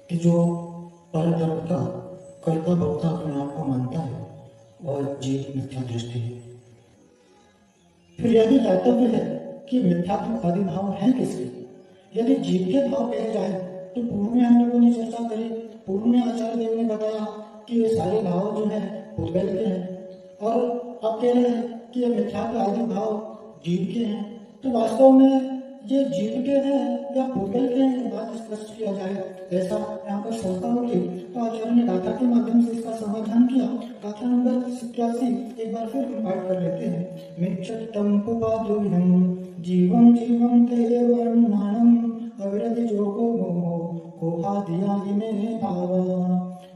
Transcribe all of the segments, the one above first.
कि जो परतरता कर्ता भोक्ता अपने आप को मानता है वह जीव मिथ्या दृष्टि है। फिर यदि दातव्य है कि मिथ्यात्व आदि भाव है किसके, यदि जीव के भाव कहे जाए तो पूर्व में हम लोगों ने चर्चा करी, पूर्व में आचार्य देव ने बताया कि ये सारे भाव जो है भूतगल के हैं और अब कह रहे हैं कि ये मिथ्यात्व आदि भाव जीव के हैं। तो वास्तव में ये जीव के हैं या भूतगल के हैं, बात स्पष्ट किया जाए ऐसा यहाँ पर शंका उठी तो आचार्य ने गाथा के माध्यम से इसका समाधान किया। गाथा नंबर 87 एक बार फिर हम पाठ कर लेते हैं। मिच्छत्तम पुपादुह्यं जीवं जीवं ते वर्णाणं अविरति जोगो मोहो कोहादियागिने भावा।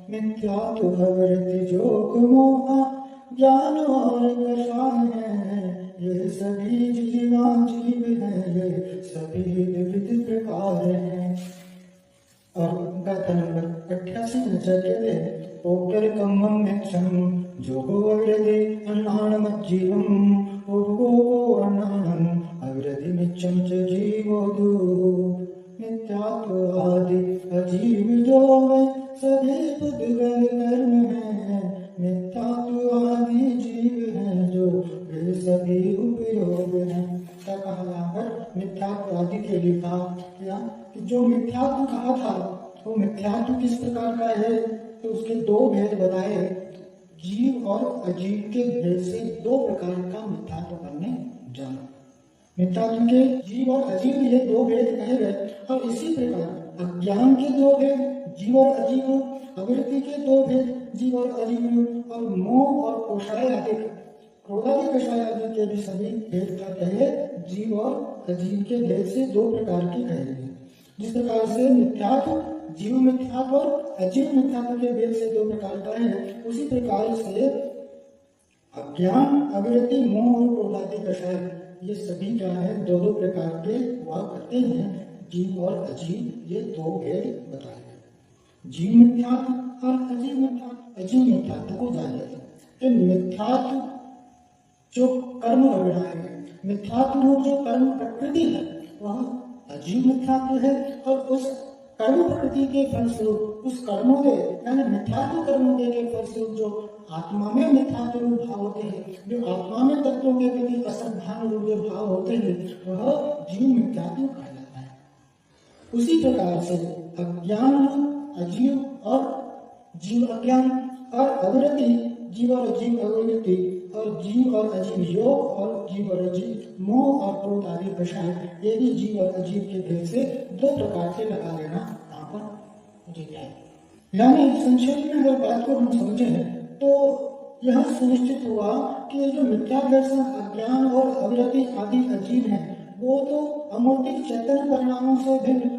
मिथ्या तो अविरति जोग मोहा ज्ञान और कषाय है, ये सभी जीवा जीव हैं, ये सभी विविध प्रकार हैं। और गाथा नंबर 88 में कहते हैं ओकर कम्मं मिच्छं जोगो अविरति अन्नाणं जीवं उर्गो अन्नाणं अविरति मिच्छं च जीवो दु। मिथ्यात्व आदि अजीव जो है सभी बुद्धगल कर्म है, मिथ्यात्व आदि जीव है जो वे सभी उपयोग है। क्या कहा यहाँ पर मिथ्यात्व आदि के लिए कहा क्या कि जो मिथ्यात्व कहा था वो मिथ्यात्व किस प्रकार का है, तो उसके दो भेद बताए। जीव और अजीव के भेद से दो प्रकार का मिथ्यात्व करने जाना। मिथ्यात्व के जीव और अजीव ये दो भेद कहे गए और इसी प्रकार अज्ञान के दो भेद जीव और अजीव, अविरति के दो भेद जीव और अजीव, और मोह और कोषाय आदि क्रोधादि कषाय आदि के भी सभी भेद का कहे जीव और अजीव के भेद से दो प्रकार के कहे गए। जिस प्रकार से मिथ्यात्व जीव मिथ्यात्व और अजीव मिथ्यात्व के भेद से दो प्रकार का है, उसी प्रकार से अज्ञान अविरति मोह और क्रोधादि कषाय ये सभी क्या है दो दो प्रकार के हुआ करते हैं। जीव और अजीव ये दो भेद बताए गए, जीव मिथ्यात्व और अजीव मिथ्यात्व। अजीव मिथ्यात्व को जान लेते हैं। मिथ्यात्व जो कर्म बनाए गए, मिथ्यात्व रूप जो कर्म प्रकृति है वह अजीव मिथ्यात्व है, और उस कर्म प्रकृति के फलस्वरूप उस कर्मों के यानी मिथ्यात्व कर्मों के फलस्वरूप जो आत्मा में मिथ्यात्व रूप भाव होते हैं, जो आत्मा में तत्वों के प्रति असंधान रूप भाव होते हैं, वह जीव मिथ्यात्व कहलाता है। उसी प्रकार से अज्ञान अजीव और जीव अज्ञान और अविरति जीव और अजीव अविरति और जीव और अजीव योग और जीव और अजीव मोह और क्रोध आदि कषाय ये भी जीव और अजीव के भेद से दो प्रकार से लगा लेना यहाँ पर उचित है। यानी संक्षेप में अगर बात को हम समझें तो यह सुनिश्चित हुआ कि जो मिथ्या दर्शन अज्ञान और अविरति आदि अजीव है वो तो अमूर्तिक चेतन परिणामों से भिन्न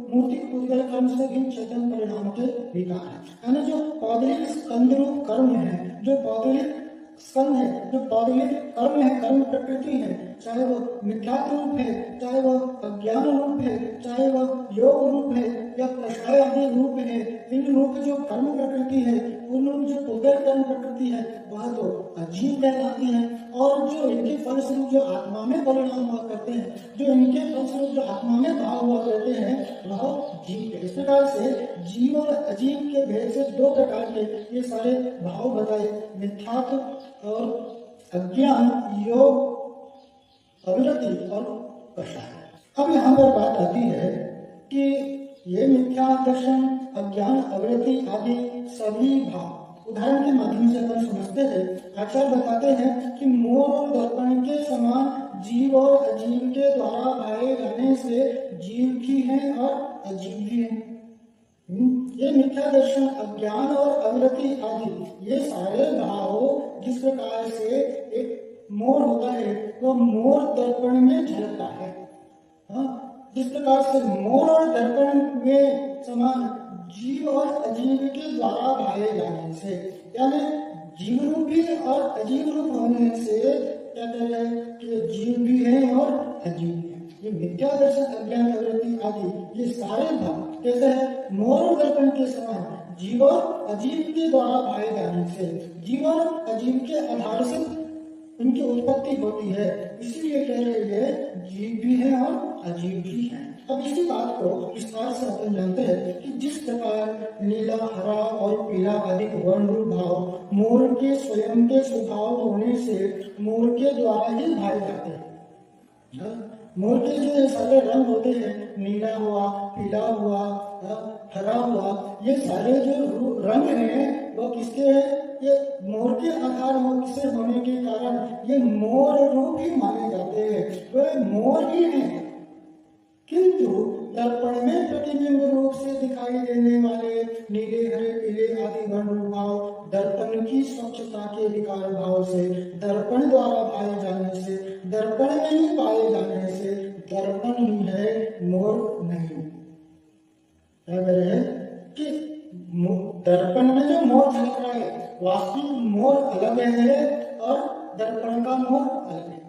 मूर्तिक पूर्वल कर्म से भिन्न चेतन परिणाम के विकार है। यानी जो पौधलिक स्कंद रूप कर्म है, जो पौधलिक स्कंद है, जो पौधलिक कर्म है, कर्म प्रकृति है, चाहे वो मिथ्यात्व रूप है, चाहे वो अज्ञान रूप है, चाहे वो योग रूप है या कषाय आदि रूप है, इन रूप जो कर्म प्रकृति है उन रूप जो उदर कर्म प्रकृति है वह तो अजीव कहलाती है। और जो इनके फलस्वरूप जो आत्मा में परिणाम हुआ करते हैं, जो इनके फलस्वरूप जो आत्मा में भाव हुआ करते हैं वह जीव है। इस प्रकार से जीव और अजीव के भेद से दो प्रकार के ये सारे भाव बताए, मिथ्यात्व और अज्ञान, योग अविरति और कषाय। अब यहाँ पर बात आती है कि ये मिथ्या दर्शन अज्ञान अविरति आदि सभी भाव उदाहरण के माध्यम से अपन समझते हैं। आचार्य बताते हैं कि मोर और दर्पण के समान जीव और अजीव के द्वारा भाए जाने से जीव भी है और अजीव भी है। ये मिथ्या दर्शन अज्ञान और अविरति आदि ये सारे भाव जिस प्रकार से एक मोर होता है वो मोर दर्पण में झलकता है, जिस प्रकार से मोर और दर्पण में समान जीव और अजीव के द्वारा भाए जाने से यानी जीव रूप भी और अजीव रूप होने से क्या कह रहे हैं कि जीव भी है और अजीव भी है। ये मिथ्या दर्शन अज्ञान अविरति आदि ये सारे भाव कैसे है मोर और दर्पण के समान जीव और अजीव के द्वारा भाए जाने से जीव और अजीव के आधार से उनकी उत्पत्ति होती है। इसीलिए कह रहे हैं जीव भी है और अजीव भी है। अब इसी बात को विस्तार से अपन जानते हैं कि जिस प्रकार वर्णरूप भाव मोर के स्वयं के स्वभाव होने से मोर के द्वारा ही भाए जाते हैं। मोर के जो सारे रंग होते हैं, नीला हुआ, पीला हुआ, हरा हुआ, ये सारे जो रंग हैं वो किसके हैं? ये मोर के आधार से होने के कारण ये मोर रूप ही माने जाते हैं, वे मोर ही हैं। किंतु दर्पण में प्रतिबिंब रूप से दिखाई देने वाले नीले, हरे, पीले आदि वर्ण भाव दर्पण की स्वच्छता के विकार भाव से, दर्पण द्वारा पाए जाने से, दर्पण में ही पाए जाने से दर्पण ही है, मोर नहीं। अगर है कि दर्पण में जो मोर झलक रहा है, वास्तविक मोर अलग है और दर्पण का मोर अलग है।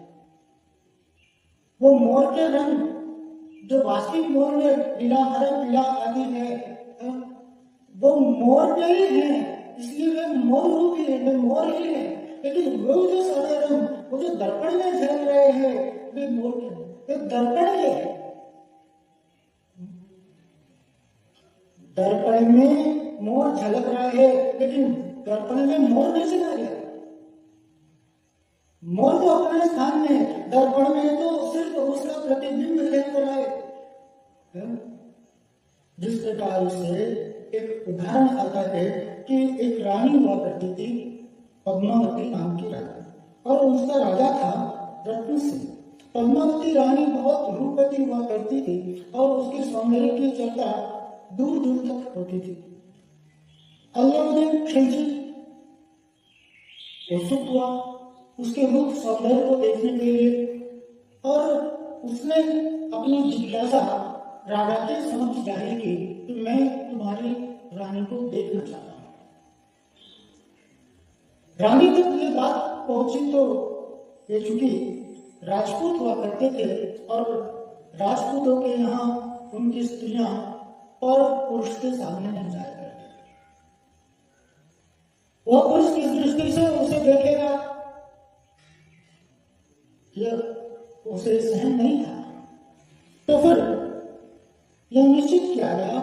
वो मोर के रंग जो वास्तविक मोर में नीला, हरा, पीला आदि है, वो मोर के ही है, इसलिए वे मोर रूप ही है, वे मोर ही है। लेकिन वो जो सारे रंग वो जो दर्पण में झलक रहे हैं वे मोर के, वे दर्पण के है। दर्पण में मोर झलक रहा है लेकिन दर्पण में मोर नहीं झलक रहा। मोर तो अपने स्थान में, दर्पण में तो सिर्फ उसका प्रतिबिंब झलक रहा है। जिस प्रकार से एक उदाहरण आता है कि एक रानी हुआ करती थी, पद्मावती नाम की रानी, और उसका राजा था रत्न सिंह। पद्मावती रानी बहुत रूपवती हुआ करती थी और उसके सौंदर्य की चर्चा दूर दूर तक होती थी। अलाउद्दीन खिलजी उत्सुक हुआ उसके रूप सौंदर्य को देखने के लिए, और उसने अपनी जिज्ञासा राजा के समक्ष जाहिर की कि मैं तुम्हारी रानी को देखना चाहता हूं। रानी तक ये बात पहुंची तो ये चूंकि राजपूत हुआ करते थे और राजपूतों के यहाँ उनकी स्त्रियां पर पुरुष के सामने नहीं जाया करती, वह पुरुष किस दृष्टि से उसे देखेगा यह उसे सहन नहीं था। तो फिर यह निश्चित किया गया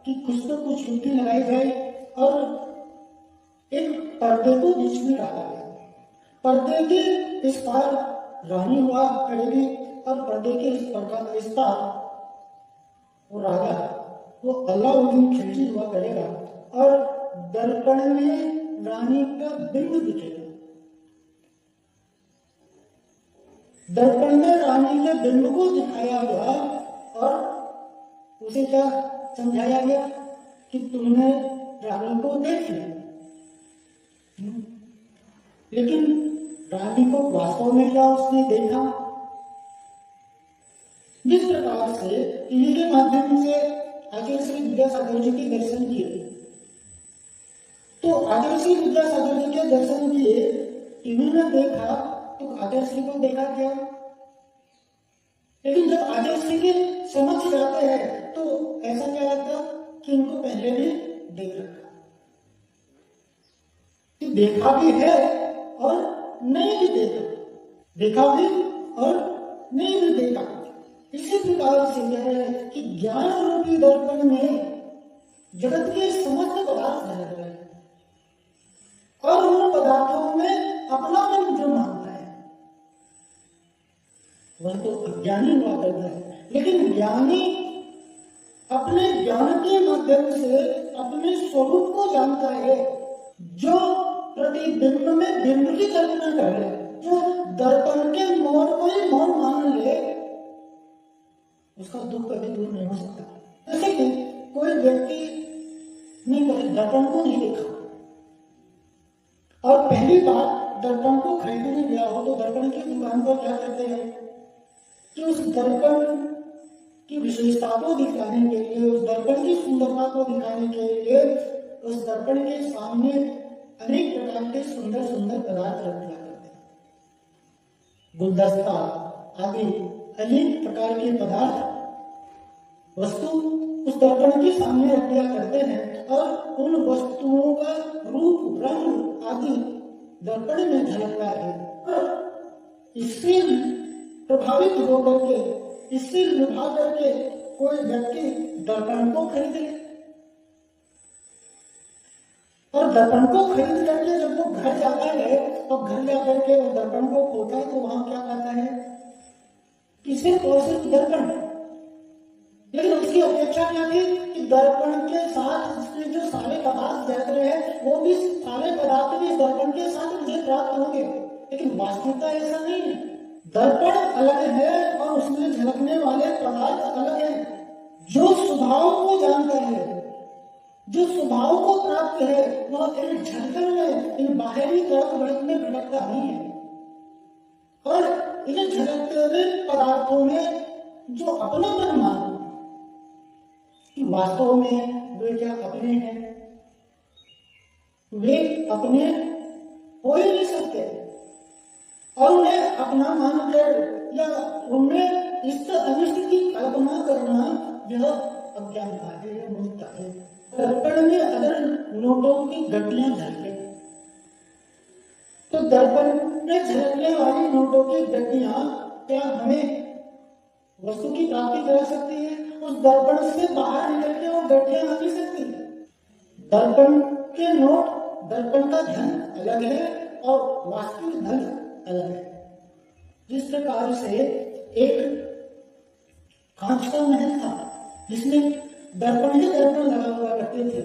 कि कुछ तो कुछ युक्ति लगाई जाए और एक पर्दे को बीच में डाला गया। पर्दे के इस पार रानी हुआ करेगी और पर्दे के इस पार वो राजा, वो अलाउद्दीन खिलजी हुआ करेगा और दर्पण में रानी का बिंब दिखेगा। दर्पण में रानी के बिंब को दिखाया गया और उसे क्या समझाया गया कि तुमने रानी को देख लिया। लेकिन रानी को वास्तव में क्या उसने देखा? जिस प्रकार से टीवी के माध्यम से आचार्य श्री विद्यासागर जी के दर्शन किए, तो आचार्य श्री विद्यासागर जी के दर्शन किए, टीवी में देखा तो आचार्य श्री को देखा क्या? लेकिन जब आचार्य श्री के समक्ष जाते हैं तो ऐसा क्या लगता कि इनको पहले भी देख रखा, कि देखा भी है और नहीं भी देखा, देखा भी और नहीं भी देखा। इसी प्रकार से यह है कि ज्ञान रूपी दर्पण में जगत के समस्त पदार्थ झलक रहे हैं और उन पदार्थों में अपना मन जो मानता है वह तो अज्ञानी हुआ करता है। लेकिन ज्ञानी अपने ज्ञान के माध्यम से अपने स्वरूप को जानता है। जो प्रतिबिंब में बिंब की कल्पना कर ले, जो दर्पण के मोर को ही मोर मान ले, उसका दुख कभी दूर नहीं हो सकता। जैसे कि कोई व्यक्ति ने कभी दर्पण को नहीं देखा और पहली बार दर्पण को खरीदने गया हो तो दर्पण की दुकान पर क्या करते हैं कि उस दर्पण की विशेषता को दिखाने के लिए, उस दर्पण की सुंदरता को दिखाने के लिए उस दर्पण के सामने अनेक प्रकार के सुंदर सुंदर पदार्थ रख दिया करते हैं, गुलदस्ता आदि अनेक प्रकार के पदार्थ वस्तु उस दर्पण के सामने रख दिया करते हैं और उन वस्तुओं का रूप रंग आदि दर्पण में झलकता है और इससे प्रभावित होकर के, इससे लुभा करके कोई व्यक्ति दर्पण को खरीद ले और दर्पण को खरीद करके जब वो घर जाता है तो घर जाकर के वो दर्पण को खोलता है तो वहां क्या पाता है कि सिर्फ और सिर्फ दर्पण। लेकिन उसकी अपेक्षा क्या थी कि दर्पण के साथ इसमें जो सारे पदार्थ देख रहे हैं वो भी सारे पदार्थ भी दर्पण के साथ मुझे प्राप्त होंगे। लेकिन वास्तविकता ऐसा नहीं है। दर्पण अलग है और उसमें झलकने वाले पदार्थ अलग है। जो स्वभाव को जानता है, जो स्वभाव को प्राप्त है, वह इन झलकन में, इन बाहरी तड़क भड़क में भटकता नहीं है। और इन झलकते हुए पदार्थों में जो अपना मन मानता वास्तव में वे क्या अपने हैं, वे अपने हो ही नहीं सकते। और उन्हें अपना मानकर या उनमें इष्ट अनिष्ट की कल्पना करना यह अज्ञानता है, यह मूर्खता है। दर्पण में अगर नोटों की गड्डियां झलके तो दर्पण में झलकने वाली नोटों की गड्डियां क्या हमें वस्तु की प्राप्ति करा सकती है? उस दर्पण से बाहर निकल के वो गड्डियां आ नहीं सकती। दर्पण के नोट, दर्पण का धन अलग है और वास्तविक धन अलग है। जिस प्रकार से एक कांच का महल था जिसमें दर्पण ही दर्पण लगा हुआ करते थे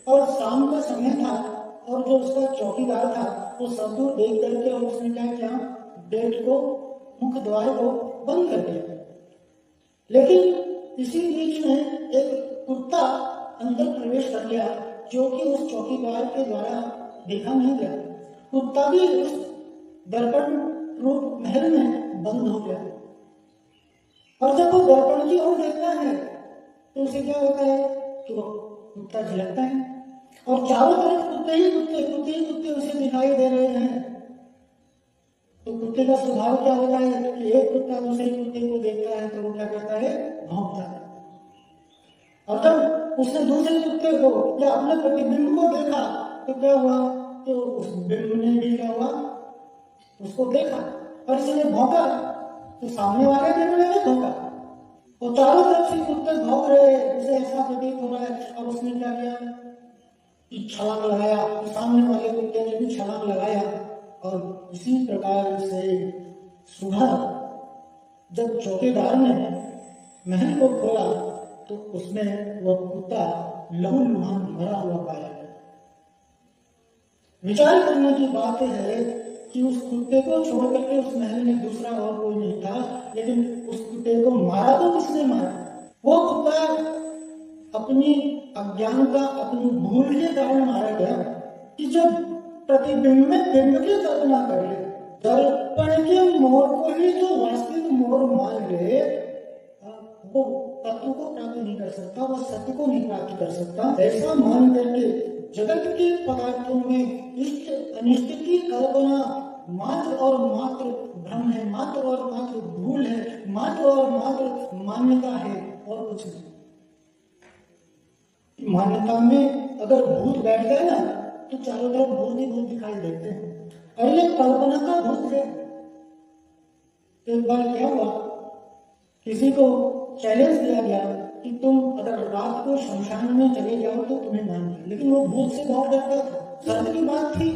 और शाम का समय था और जो उसका चौकीदार था वो सब दूर देख करके और उसने क्या किया, गेट को, मुख्य द्वार को बंद कर दिया। लेकिन इसी बीच में एक कुत्ता अंदर प्रवेश कर गया जो कि उस चौकीदार के द्वारा देखा नहीं गया। कुत्ता भी उस दर्पण रूप महल में बंद हो गया। और जब वो दर्पण की ओर देखता है तो उसे क्या होता है कि वो कुत्ता झलकता है और चारों तरफ कुत्ते ही कुत्ते, कुत्ते ही कुत्ते उसे दिखाई दे रहे हैं। तो कुत्ते का स्वभाव क्या होता है कि एक कुत्ता दूसरे कुत्ते को देखता है तो वो क्या करता है, भौंकता है। और जब उसने दूसरे कुत्ते को या अपने प्रतिबिंब को देखा तो क्या हुआ, तो उस बिंब ने भी क्या हुआ, उसको देखा और इसने भौंका तो सामने वाले बिंब ने भी भौंका और चारों तरफ से कुत्ते भौंक रहे हैं। उसे ऐसा प्रतीत हो रहा है और उसने क्या किया, छलांग लगाया, तो सामने वाले कुत्ते ने भी छलांग लगाया। और इसी प्रकार से सुबह जब चौकीदार ने महल को खोला तो उसमें वह कुत्ता लहूलुहान मरा हुआ पाया। विचार करने की बात है कि उस कुत्ते को छोड़ करके उस महल में दूसरा और कोई नहीं था, लेकिन उस कुत्ते को मारा तो किसने मारा? वो कुत्ता अपनी अज्ञानता, अपनी भूल के कारण मारा गया कि जब प्रतिबिंब में बिंब की कल्पना कर ले, दर्पण के मोर को ही जो वास्तविक मोर मान ले, वो तत्व को प्राप्त नहीं कर सकता, वो सत्य को नहीं प्राप्त कर सकता। ऐसा मान करके जगत के पदार्थों में इष्ट अनिष्ट की कल्पना मात्र और मात्र भ्रम है, मात्र और मात्र भूल है, मात्र और मात्र मान्यता है और कुछ नहीं। मान्यता में अगर भूत बैठ गए ना तो चारों तरफ भूत ही भूत दिखाई देते हैं और ये कल्पना का भूत है। एक बार क्या हुआ, किसी को चैलेंज दिया गया कि तुम अगर रात को शमशान में चले जाओ तो तुम्हें मानना, लेकिन वो भूत से बहुत डरता था। सत्य की बात थी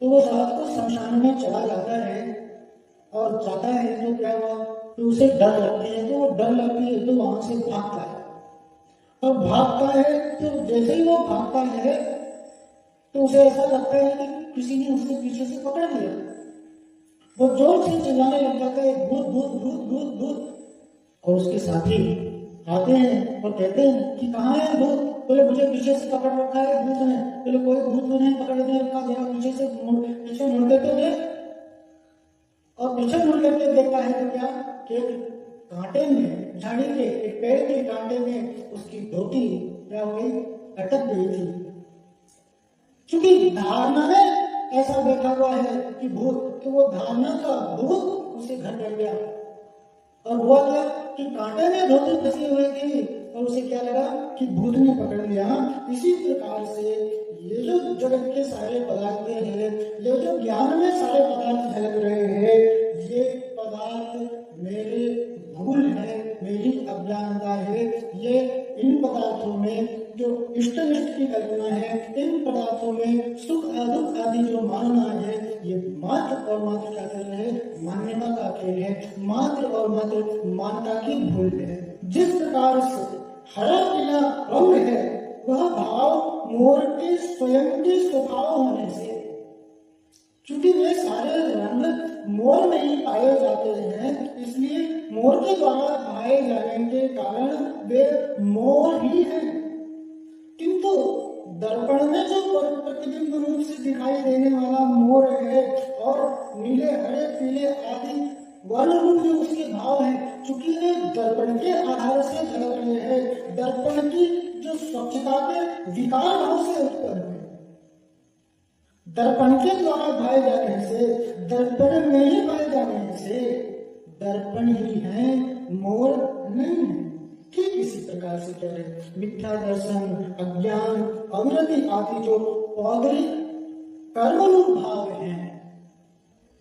तो वो रात को शमशान में चला जाता है और जाता है तो क्या हुआ, तो उसे डर लगती है, तो वो डर लगती है तो वहां से भागता है और भागता है तो जैसे ही वो भागता है तो उसे ऐसा लगता है कि किसी ने उसके पीछे से पकड़ लिया। वो जोर से चिल्लाने लग जाता है, भूत भूत भूत भूत भूत। और उसके साथी आते हैं और कहते हैं कि कहाँ है भूत? बोले मुझे पीछे से पकड़ रखा है भूत ने। बोले कोई भूत नहीं पकड़ने रखा, जरा पीछे मुड़ करके देख। और पीछे मुड़ करके देखता है तो क्या, कांटे में, झाड़ी के एक पेड़ के कांटे में उसकी धोती क्या हो गई, अटक गई थी। क्योंकि धारणा में ऐसा बैठा हुआ है कि भूत, तो वो धारणा का भूत उसे घर कर गया। और हुआ क्या कि कांटे में धोती फंसी हुई थी और उसे क्या लगा कि भूत ने पकड़ लिया। इसी प्रकार से ये जो जगत के सारे पदार्थ हैं, ये जो ज्ञान में सारे पदार्थ झलक रहे हैं, ये पदार्थ मेरे भूल है, मेरी अज्ञानता है। ये इन पदार्थों में जो इष्ट निष्ठ की कल्पना है, इन पदार्थों में सुख दुख आदि जो मानना है, ये मात्र और मात्र क्या कर रहे हैं, मान्यता का खेल है, मात्र और मात्र मान्यता की भूल है। जिस प्रकार से हरा पीला रंग है, वह भाव मोर के स्वयं के स्वभाव होने से, क्योंकि वे सारे रंग मोर में ही पाए जाते हैं, इसलिए मोर के द्वारा पाए जाने के कारण वे मोर ही हैं। किंतु दर्पण में जो प्रतिबिंब रूप से दिखाई देने वाला मोर है और नीले हरे पीले आदि वर्ण रूप जो उसके भाव है, चूंकि वे दर्पण के आधार से झलक रहे हैं, दर्पण की जो स्वच्छता के विकार भाव से उत्पन्न है, दर्पण के द्वारा भाए जाने से, दर्पण में ही भाए जाने से दर्पण ही है, मोर नहीं है। ठीक इसी प्रकार से कह रहे मिथ्या दर्शन, अज्ञान, अवृत्ति आदि जो पौगलिक कर्मरूप भाव हैं,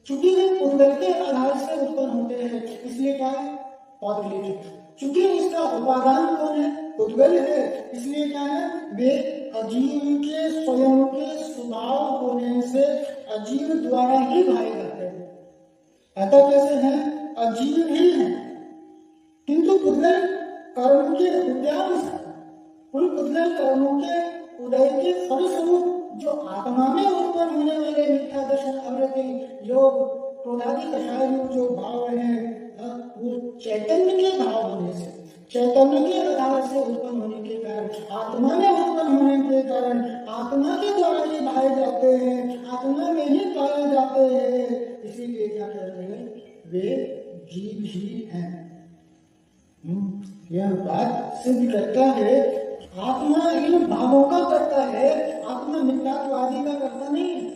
चूंकि वे पुद्गल के आधार से उत्पन्न होते हैं, इसलिए क्या है, पौगलिक। चूंकि इसका उपादान कौन है, पुद्गल है, इसलिए क्या है, वे अजीव के स्वयं के स्वभाव होने से अजीव द्वारा ही भाए जाते हैं। अतः कैसे हैं, अजीव ही है, किंतु पुद्गल कर्म के उद्यान से, उन पुद्गल कर्मों के उदय के फलस्वरूप जो आत्मा में उत्पन्न होने वाले मिथ्या दर्शन, अवृत्ति, योग, क्रोधादि कषाय रूप जो भाव है, वो चैतन्य के भाव होने से, चैतन्य के आधार से उत्पन्न होने के कारण, आत्मा में उत्पन्न होने के कारण आत्मा के द्वारा ही भाए जाते हैं, आत्मा में ही पाए जाते हैं। इसीलिए क्या कर रहे हैं, वे जीव ही हैं। यह बात सिद्ध करता है, आत्मा इन भावों का करता है, आत्मा मिथ्यात्वादी का करता नहीं है।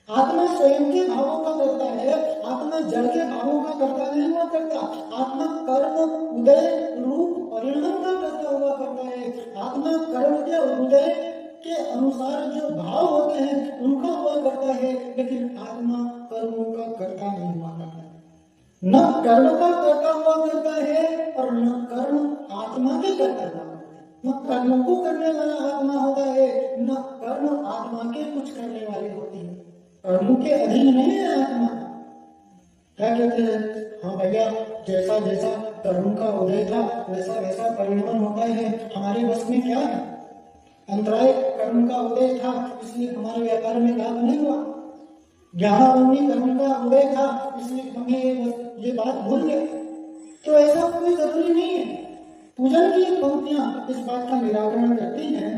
आत्मा स्वयं के भावों का करता है, आत्मा जड़ के भावों का करता नहीं हुआ करता, आत्मा कर्म उदय रूप परिणाम का करता हुआ करता है, आत्मा कर्म के उदय के अनुसार जो भाव होते हैं उनका हुआ करता है, लेकिन आत्मा कर्मों का करता नहीं हुआ करता, न कर्म का करता हुआ करता है और न कर्म आत्मा के करता हुआ, न कर्म को करने वाला आत्मा होता है, न कर्म आत्मा के कुछ करने वाले होते हैं। कर्म के अधीन नहीं है आत्मा। क्या कहते हैं, हाँ भैया, जैसा जैसा कर्म का उदय था वैसा वैसा परिणाम होता है, हमारे बस में क्या है। अंतराय कर्म का उदय था, इसलिए हमारे व्यापार में लाभ नहीं हुआ। ज्ञानावंती कर्म का उदय था, इसलिए हमें ये बात भूल गए। तो ऐसा कोई जरूरी नहीं है। पूजन की पंक्तियां इस बात का निराकरण करती हैं।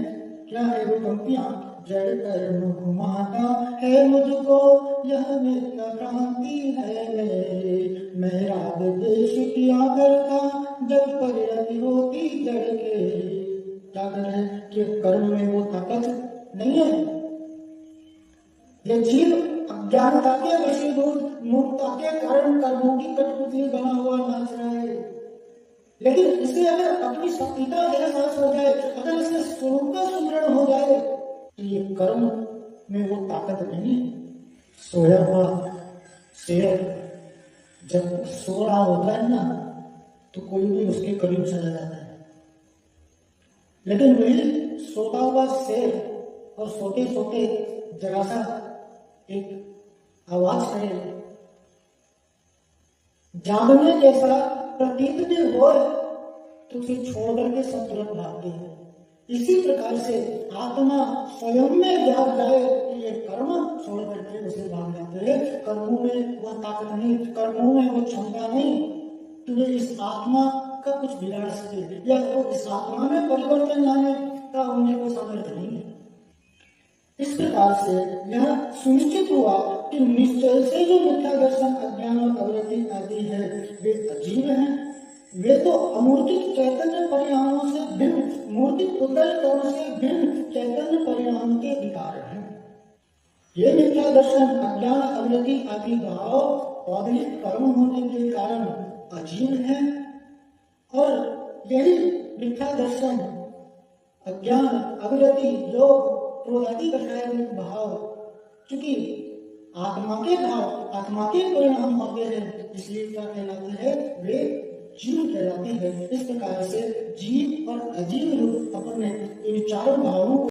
क्या है वो पंक्तियां, जड़ कर्म घुमाता है मुझको, यह मिथ्या भ्रांति है मेरी, मैं राग देश किया करता जब परिणति होती जड़ के। क्या करे कि कर्म में वो ताकत नहीं है। ये जीव अज्ञानता के वशीभूत मूर्खता के कारण कर्मों की कठपुतली बना हुआ नाच रहा है, लेकिन इसे अगर अपनी शक्ति का एहसास हो जाए, अगर इसे स्वरूप का सुमरण हो जाए, तो ये कर्म में वो ताकत नहीं। सोया हुआ शेर जब सो रहा होता है ना, तो कोई भी उसके करीब चला जाता है, लेकिन वही सोता हुआ शेर और सोते सोते जरा सा एक आवाज करे, जागने जैसा प्रतीत भी हो तो फिर छोड़ करके सब तुरंत भागते हैं। इसी प्रकार से आत्मा स्वयं में जाग जाए कि ये कर्म छोड़ करके उसे भाग जाते हैं। कर्मों में वह ताकत नहीं, कर्मों में वो क्षमता नहीं, तो वे इस आत्मा का कुछ बिगाड़ सके या वो इस आत्मा में परिवर्तन लाने का उन्हें कोई सामर्थ्य नहीं है। इस प्रकार से यह सुनिश्चित हुआ कि निश्चय से जो मिथ्या दर्शन, अज्ञान और अवृत्ति आदि है वे अजीब हैं। वे तो अमूर्तिक चैतन्य परिणामों से भिन्न, मूर्तिक उदय कर्म से भिन्न चैतन्य परिणाम के विकार हैं। ये मिथ्या दर्शन, अज्ञान, अवृत्ति आदि भाव पौधलिक कर्म होने के कारण अजीब है, और यही मिथ्या दर्शन, अज्ञान, अवृत्ति, योग, क्रोधादि कषाय भाव क्योंकि आत्मा के भाव, आत्मा के परिणाम होते हैं, इसलिए क्या कहलाते हैं, वे जीव कहलाती है। इस प्रकार से जीव और अजीव रूप अपने इन चारों भावों को